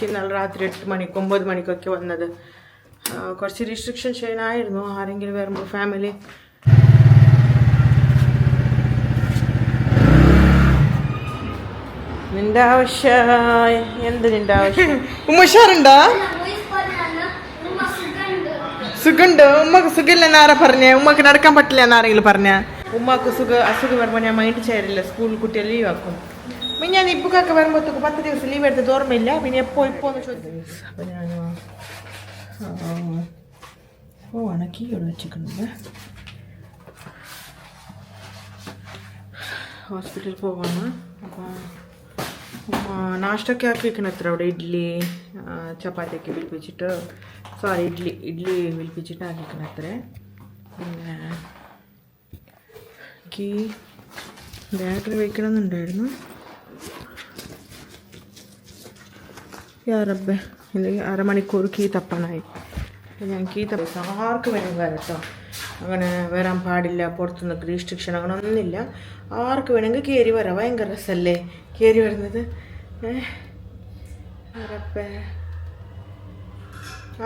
ഇന്നലെ രാത്രി 8 മണിക്ക് 9 മണിക്കൊക്കെ വന്നത്. കുറച്ച് റിസ്ട്രിക്ഷൻ ചെയ്യാനായിരുന്നു. ആരെങ്കിലും വരുമ്പോൾ ഫാമിലി നിന്റെ ആവശ്യം എന്ത്? നിന്റെ ആവശ്യം ഉമ്മഷാറുണ്ടോ? സുഖുണ്ട്. ഉമ്മക്ക് സുഖമില്ലെന്ന് ആരാ പറഞ്ഞേ? ഉമ്മക്ക് നടക്കാൻ പറ്റില്ല എന്നാരെങ്കിലും പറഞ്ഞ? ഉമ്മക്ക് അസുഖം വരുമ്പോൾ ഞാൻ മൈൻഡ് ചെയ്യാറില്ല. സ്കൂൾ കുട്ടികൾ ലീവ് ആക്കും. അപ്പം ഞാൻ ഇപ്പൊക്കെ വരുമ്പോഴത്തേക്ക് 10 ദിവസം ലീവ് എടുത്തത് ഓർമ്മയില്ല. പിന്നെ ഇപ്പോന്ന് ചോദിച്ചു. അപ്പം ഞാൻ പോവാണ്. കീയോട് വെച്ചിട്ടുണ്ട്. ഹോസ്പിറ്റലിൽ പോവാണ്. അപ്പം നാഷ്ടൊക്കെ ആക്കിയിരിക്കണം. അത്ര അവിടെ ഇഡ്ഡലി ചപ്പാത്തിയൊക്കെ വിളിപ്പിച്ചിട്ട് ഇഡ്ഡലി വിളിപ്പിച്ചിട്ട് ആക്കിയിരിക്കണം അത്ര. പിന്നെ കീ ബാറ്ററി വയ്ക്കണമെന്നുണ്ടായിരുന്നു. യാറബ്ബേ, ഇല്ലെങ്കിൽ അരമണിക്കൂർ കീ തപ്പാനായി. ഞാൻ കീ തപ്പ ആർക്ക് വേണം വരട്ടോ. അങ്ങനെ വരാൻ പാടില്ല. പുറത്തുനിന്ന് റെസ്ട്രിക്ഷൻ അങ്ങനെ ഒന്നുമില്ല. ആർക്ക് വേണമെങ്കിൽ കയറി വരാം. ഭയങ്കര രസമല്ലേ കയറി വരുന്നത്?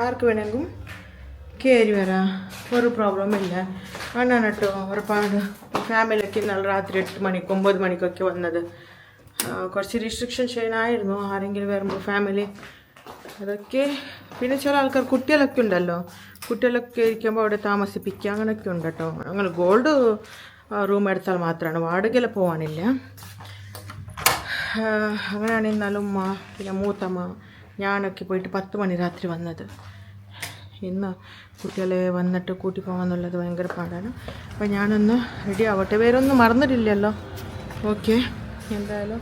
ആർക്ക് വേണമെങ്കിലും കയറി വരാം. ഒരു പ്രോബ്ലം ഇല്ല. അങ്ങനെയാണ് കേട്ടോ. ഒരുപാട് ഫാമിലിയൊക്കെ ഇന്നലെ രാത്രി 8 മണിക്ക് 9 മണിക്കൊക്കെ വന്നത്. കുറച്ച് റിസ്ട്രിക്ഷൻ ചെയ്യാനായിരുന്നു. ആരെങ്കിലും വരുമ്പോൾ ഫാമിലി അതൊക്കെ. പിന്നെ ചില ആൾക്കാർ കുട്ടികളൊക്കെ ഉണ്ടല്ലോ, കുട്ടികളൊക്കെ ഇരിക്കുമ്പോൾ അവിടെ താമസിപ്പിക്കുക അങ്ങനെയൊക്കെ ഉണ്ട് കേട്ടോ. അങ്ങനെ ഗോൾഡ് റൂം എടുത്താൽ മാത്രമാണ്, വാടകയിൽ പോകാനില്ല. അങ്ങനെയാണ് ഇന്നാലും ഉമ്മ പിന്നെ മൂത്തമ്മ ഞാനൊക്കെ പോയിട്ട് 10 മണി രാത്രി വന്നത്. ഇന്ന് കുട്ടികളെ വന്നിട്ട് കൂട്ടി പോകാമെന്നുള്ളത് ഭയങ്കര പാടാണ്. അപ്പോൾ ഞാനൊന്ന് റെഡി ആവട്ടെ. വേറൊന്നും മറന്നിട്ടില്ലല്ലോ. ഓക്കെ, എന്തായാലും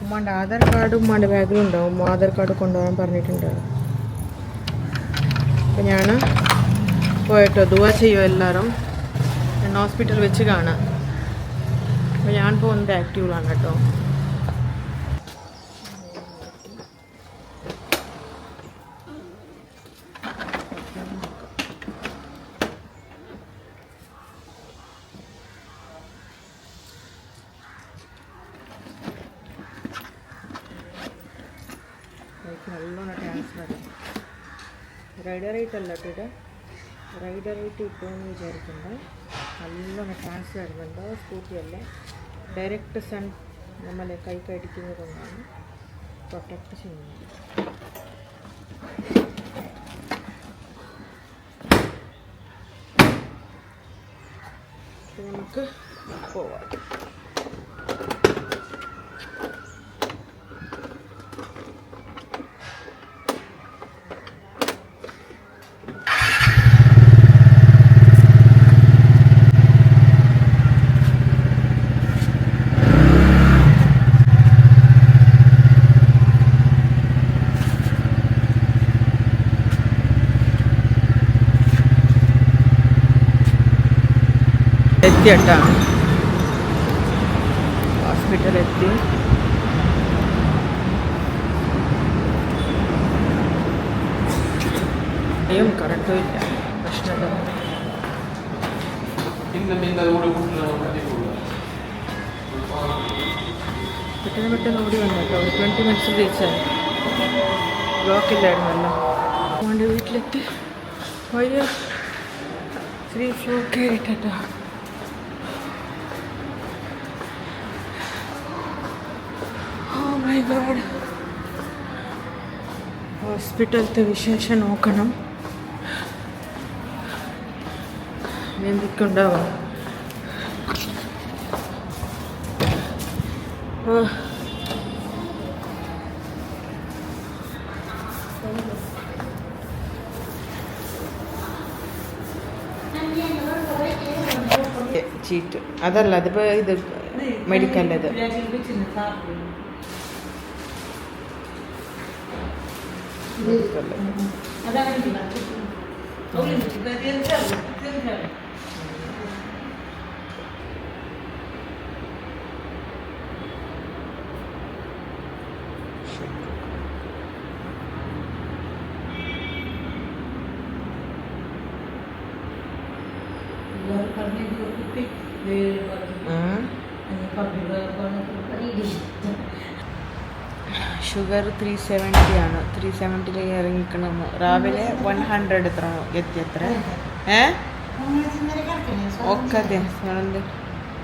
ഉമ്മാൻ്റെ ആധാർ കാർഡ് ഉമ്മാൻ്റെ ബാഗിലും ഉണ്ടാവും. ഉമ്മ ആധാർ കാർഡ് കൊണ്ടുപോകാൻ പറഞ്ഞിട്ടുണ്ടാവും. അപ്പോൾ ഞാൻ പോയിട്ടോ ദുആ ചെയ്യുമോ എല്ലാവരും. ഞാൻ ഹോസ്പിറ്റൽ വെച്ച് കാണാം. അപ്പോൾ ഞാൻ പോകുന്നത് ആക്റ്റീവിലാണ് കേട്ടോ. നല്ലോണം ട്രാൻസ്ഫർ റൈഡറായിട്ടല്ല കേട്ടോ. റൈഡറായിട്ട് ഇപ്പോഴെന്ന് വിചാരിക്കുന്നുണ്ട്. നല്ലോണം ട്രാൻസ്ഫർ വരുന്നുണ്ട്. സ്കൂട്ടിയല്ല, ഡയറക്റ്റ് സൺ നമ്മളെ കൈക്കടിക്കുന്നത് കൊണ്ടാണ് പ്രൊട്ടക്റ്റ് ചെയ്യുന്നത്. നമുക്ക് പോവാം. എത്തിയട്ടാ, ഹോസ്പിറ്റലെത്തി. അയ്യും കറണ്ടും ഇല്ല, പ്രശ്നമില്ല. പെട്ടെന്ന് ഓടി വന്നു കേട്ടോ. 20 മിനിറ്റ്സ് റീച്ചായി. ബ്ലോക്കില്ലായിരുന്നല്ലോ. അതുകൊണ്ട് വീട്ടിലെത്തി. അയ്യോ 3 ഫ്ലോർ കയറിട്ടോ. ഹോസ്പിറ്റലത്തെ വിശേഷം നോക്കണം. എന്തൊക്കെ ഉണ്ടാവും. ചീറ്റ് അതല്ല, അതിപ്പോൾ ഇത് മെഡിക്കലത്. ഷുഗർ 370 ആണ്. 370 ഇറങ്ങിക്കണം. രാവിലെ 100 എത്ര എത്തി എത്ര ഒക്കതെ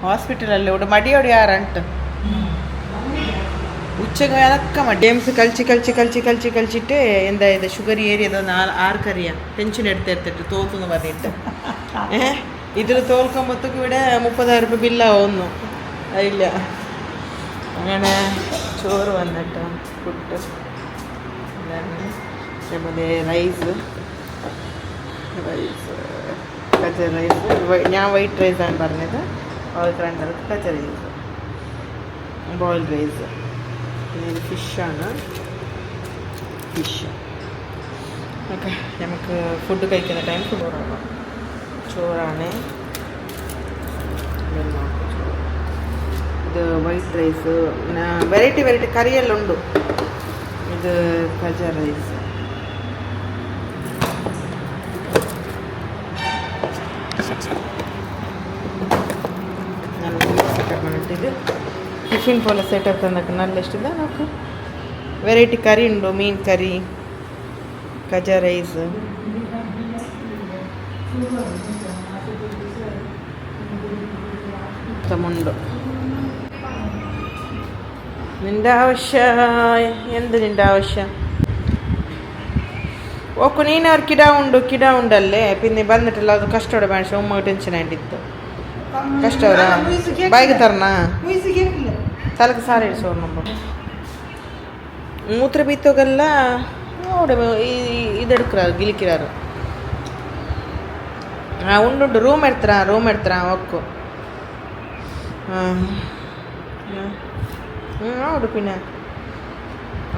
ഹോസ്പിറ്റലല്ലേ ഇവിടെ മടിയോടെ ആರಂಟು ഉച്ചക്ക് അതൊക്കെ മടി ഗെയിംസ് കളിച്ചിട്ട് എന്തായത് ഷുഗർ ഏരിയതൊന്ന് ആർക്കറിയാം. ടെൻഷൻ എടുത്തിട്ട് തോത്തുന്ന് പറഞ്ഞിട്ട് ഇതിൽ തോൽക്കുമ്പോഴത്തേക്ക് ഇവിടെ 30,000 രൂപ ബില്ലാവുന്നു. അതില്ല അങ്ങനെ ചോറ് വന്നിട്ട് പുട്ട് അതേപോലെ റൈസ് കച്ച റൈസ്. ഞാൻ വൈറ്റ് റൈസാണ് പറഞ്ഞത്. അവർക്ക് രണ്ടാൾക്ക് കച്ച റൈസ്, ബോയിൽഡ് റൈസ്. പിന്നെ ഇത് ഫിഷാണ്. Fish okay. നമുക്ക് ഫുഡ് കഴിക്കുന്ന ടൈം ചോറാണ്. ഇത് വൈറ്റ് റൈസ്, പിന്നെ വെറൈറ്റി കറിയെല്ലാം ഉണ്ട്. ഇത് കജ റൈസ്. നല്ല സെറ്റപ്പ് ആണ്. ഇത് ಟಿಫಿನ್ പോലെ സെറ്റപ്പ് തന്നൊക്കെ നല്ല ഇഷ്ടം. നമുക്ക് വെറൈറ്റി കറി ഉണ്ടോ, മീൻ കറി, കജ റൈസ്. ുണ്ട്. നിന്റെ ആവശ്യം എന്ത്? നിന്റെ ആവശ്യം ಓಕೆ. ನೀನು ಅವ್ರು ಕಿಡ ಉಂಡಲ್ಲೇ ಪಿನ್ನೆ ಬಂದಿಟ್ಟಲ್ಲ ಅದು ಕಷ್ಟೋಡ ಬೇಡ. ಒಮ್ಮ ಟೆನ್ಷನ್ ಆಂಟಿತ್ತು ಕಷ್ಟವರ ಬಾಯಿಗೆ ತರನಾ ತಲೆಗೆ ಸಾರಿ ಇಡಿಸೋರು ನಮ್ಮ ಮೂತ್ರ ಬೀത്തോಗೆಲ್ಲ ಇದೆಡ್ಕ್ರಾರು ಗಿಲಿಕ್ಕಿರಾರು. ಉಂಡು ರೂಮ್ ಎಡ್ತಾರ ಒಕ್ಕು. అవుడు పిన్న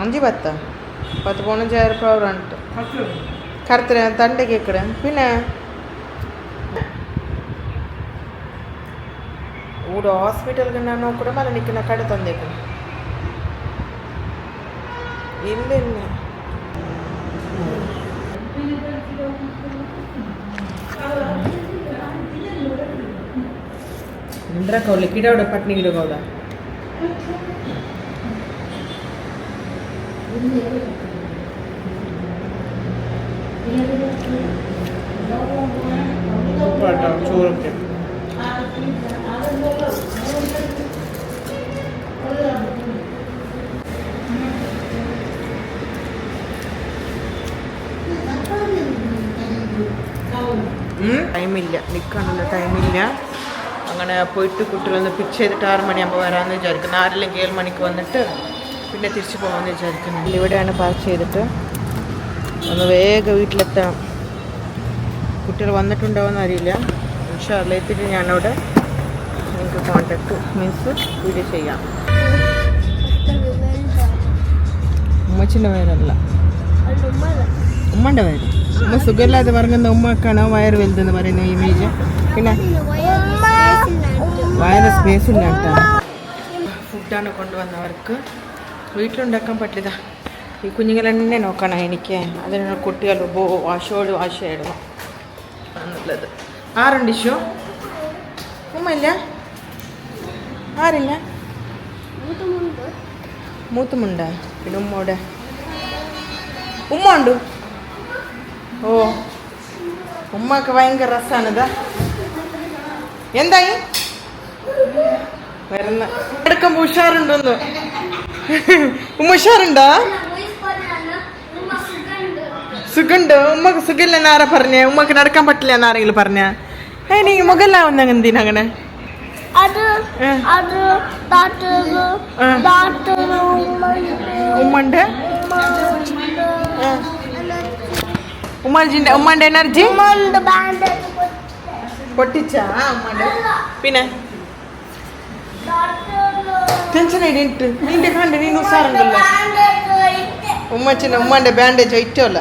అంజి బత్త 10,000 రూపాయలు అంట కడతారు తండ్రికి ఇక్కడ పిన్న ఊడు హాస్పిటల్కి నన్ను కూడా మళ్ళీ నీకు నా కడుతుంది ఇక్కడ ఇల్లు ಇಂದ್ರ ಕೌಲಿ ಕಿಡೋಡ ಪಟ್ನಿ ಗಿಡಗೌಡ ചോറൊക്കെ ടൈമില്ല, നിൽക്കാനുള്ള ടൈമില്ല. അങ്ങനെ പോയിട്ട് കുട്ടികളൊന്ന് പിക്ക് ചെയ്തിട്ട് 6 മണിയാകുമ്പോൾ വരാമെന്ന് വിചാരിക്കുന്നു. 6 അല്ലെങ്കിൽ 7 മണിക്ക് വന്നിട്ട് പിന്നെ തിരിച്ച് പോകാമെന്ന് വിചാരിക്കുന്നു. ഇവിടെയാണ് പാർക്ക് ചെയ്തിട്ട് ഒന്ന് വേഗം വീട്ടിലെത്താം. കുട്ടികൾ വന്നിട്ടുണ്ടാവുമെന്ന് അറിയില്ല. ഇൻഷാ അല്ലാഹ് എത്തിയിട്ട് ഞാനവിടെ നിങ്ങൾക്ക് കോൺടാക്ട് മീൻസ് വീഡിയോ ചെയ്യാം. ഉമ്മച്ചിൻ്റെ പേരല്ല, ഉമ്മൻ്റെ പേര്. ഉമ്മ സുഖമില്ലാതെ പറയുന്ന ഉമ്മക്കാണ് വയറ് വലുതെന്ന് പറയുന്ന ഇമേജ്. പിന്നെ വയറ് സ്പേസ് ഇല്ല കേട്ടോ. ഫുഡാണ് കൊണ്ടുവന്നവർക്ക്. വീട്ടിലുണ്ടാക്കാൻ പറ്റില്ല. ഈ കുഞ്ഞുങ്ങളെന്നെ നോക്കണം എനിക്ക്. അതിനുള്ള കുട്ടികൾ വാശിയിടണം എന്നുള്ളത്. ആരുണ്ട് ഇഷ്യൂ? ഉമ്മയില്ല? ആരില്ല? മൂത്തുമുണ്ട. പിന്നെ ഉമ്മോടെ ഉമ്മ ഉണ്ട്. ഓ ഉമ്മക്ക് ഭയങ്കര രസമാണിതാ. എന്തായി വരുന്ന എടുക്കുമ്പോൾ ഉഷാറുണ്ടോന്ന്? ഉമ്മ ഉഷാറുണ്ടോ? സുഖമുണ്ട്. ഉമ്മക്ക് സുഖമില്ലെന്ന് ആരാ പറഞ്ഞേ? ഉമ്മക്ക് നടക്കാൻ പറ്റില്ല എന്നാരെങ്കിലും പറഞ്ഞ? നീ മുഖല്ലാവുന്ന എന്തിനാ അങ്ങനെ? ഉമ്മണ്ട് ഉമ്മന്റെ എനർജി പൊട്ടിച്ചാ ഉമ്മന്റെ. പിന്നെ ടെൻഷൻ ആയിട്ട് നിന്റെ കണ്ട് നീ ഉസാറുണ്ടല്ലോ. ഉമ്മന്റെ ബാൻഡേജ് ഒറ്റല്ല.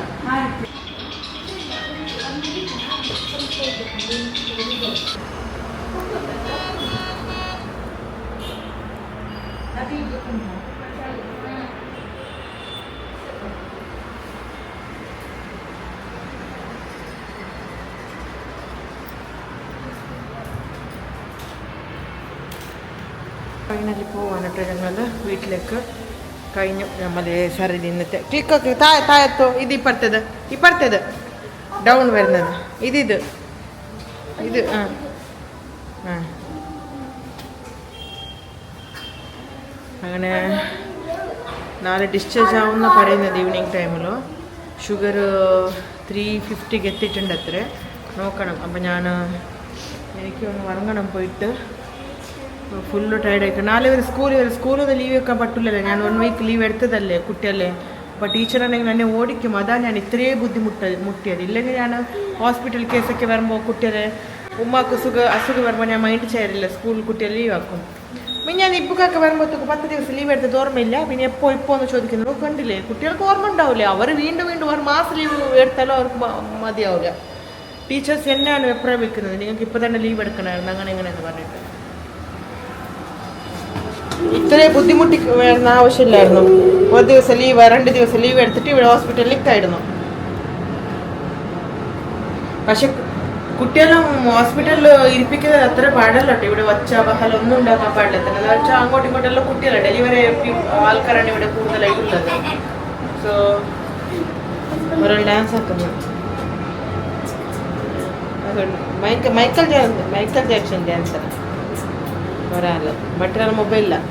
ഫൈനലി പോവാനിട്ട് ഞങ്ങൾ വീട്ടിലേക്ക്. കഴിഞ്ഞു നമ്മളെ സറി ഇന്നത്തെ ക്ലിക്കൊക്കെ താഴത്തോ. ഇത് ഇപ്പുറത്തേത് ഡൗൺ വരുന്നത് ഇത് ആ ആ അങ്ങനെ നാളെ ഡിസ്ചാർജ് ആവുന്ന പറയുന്നത് ഈവനിങ് ടൈമിലോ. ഷുഗർ 350 എത്തിയിട്ടുണ്ട് അത്ര നോക്കണം. അപ്പം എനിക്കൊന്ന് ഉറങ്ങണം പോയിട്ട്. ഫുള്ള് ടയർഡായിക്കണം. നാളെ ഒരു സ്കൂളിൽ ലീവ് വെക്കാൻ പറ്റില്ലല്ലോ. ഞാൻ 1 വീക്ക് ലീവ് എടുത്തതല്ലേ കുട്ടിയല്ലേ. അപ്പോൾ ടീച്ചറാണെങ്കിൽ എന്നെ ഓടിക്കും. അതാണ് ഞാൻ ഇത്രയും മുട്ടിയത്. ഇല്ലെങ്കിൽ ഞാൻ ഹോസ്പിറ്റൽ കേസൊക്കെ വരുമ്പോൾ കുട്ടികളെ ഉമ്മാക്ക് അസുഖം വരുമ്പോൾ ഞാൻ മൈൻഡ് ചെയ്യാറില്ല. സ്കൂളിൽ കുട്ടിയെ ലീവ് ആക്കും. പിന്നെ ഞാൻ ഇപ്പൊക്കെ വരുമ്പോഴത്തേക്ക് 10 ദിവസം ലീവ് എടുത്തത് ഓർമ്മയില്ല. പിന്നെ ഇപ്പോൾ എന്ന് ചോദിക്കുന്നത് കണ്ടില്ലേ, കുട്ടികൾക്ക് ഓർമ്മ ഉണ്ടാവില്ല. അവർ വീണ്ടും 1 മാസം ലീവ് എടുത്താലും അവർക്ക് മതിയാവില്ല. ടീച്ചേഴ്സ് എന്നാണ് എപ്പോഴാണ് വെക്കുന്നത്, നിങ്ങൾക്ക് ഇപ്പോൾ തന്നെ ലീവ് എടുക്കണമായിരുന്നു അങ്ങനെ എങ്ങനെയെന്ന് പറഞ്ഞിട്ട്. ഇത്രയും ബുദ്ധിമുട്ടി വരുന്ന ആവശ്യമില്ലായിരുന്നു. 1 ദിവസം ലീവ് 2 ദിവസം ലീവ് എടുത്തിട്ട് ഇവിടെ ഹോസ്പിറ്റലിൽ നിൽക്കായിരുന്നു. പക്ഷെ കുട്ടിയെല്ലാം ഹോസ്പിറ്റലിൽ ഇരിപ്പിക്കുന്നത് അത്ര പാടല്ലോ. ഇവിടെ വച്ച ബഹളം ഒന്നും ഉണ്ടാക്കാൻ പാടില്ല. തന്നെ എന്ന് വെച്ചാൽ അങ്ങോട്ടും ഇങ്ങോട്ടെല്ലാം കുട്ടിയല്ല, ഡെലിവറി ആൾക്കാരാണ് ഇവിടെ കൂടുതലായിട്ടുള്ളത്. സോ ഒരാൾ ഡാൻസ് ആക്കുന്നു. മൈക്കൽ ജാക്സൺ ഡാൻസർ ഒരാൾ, മറ്റൊരാൾ മൊബൈലിലാണ്.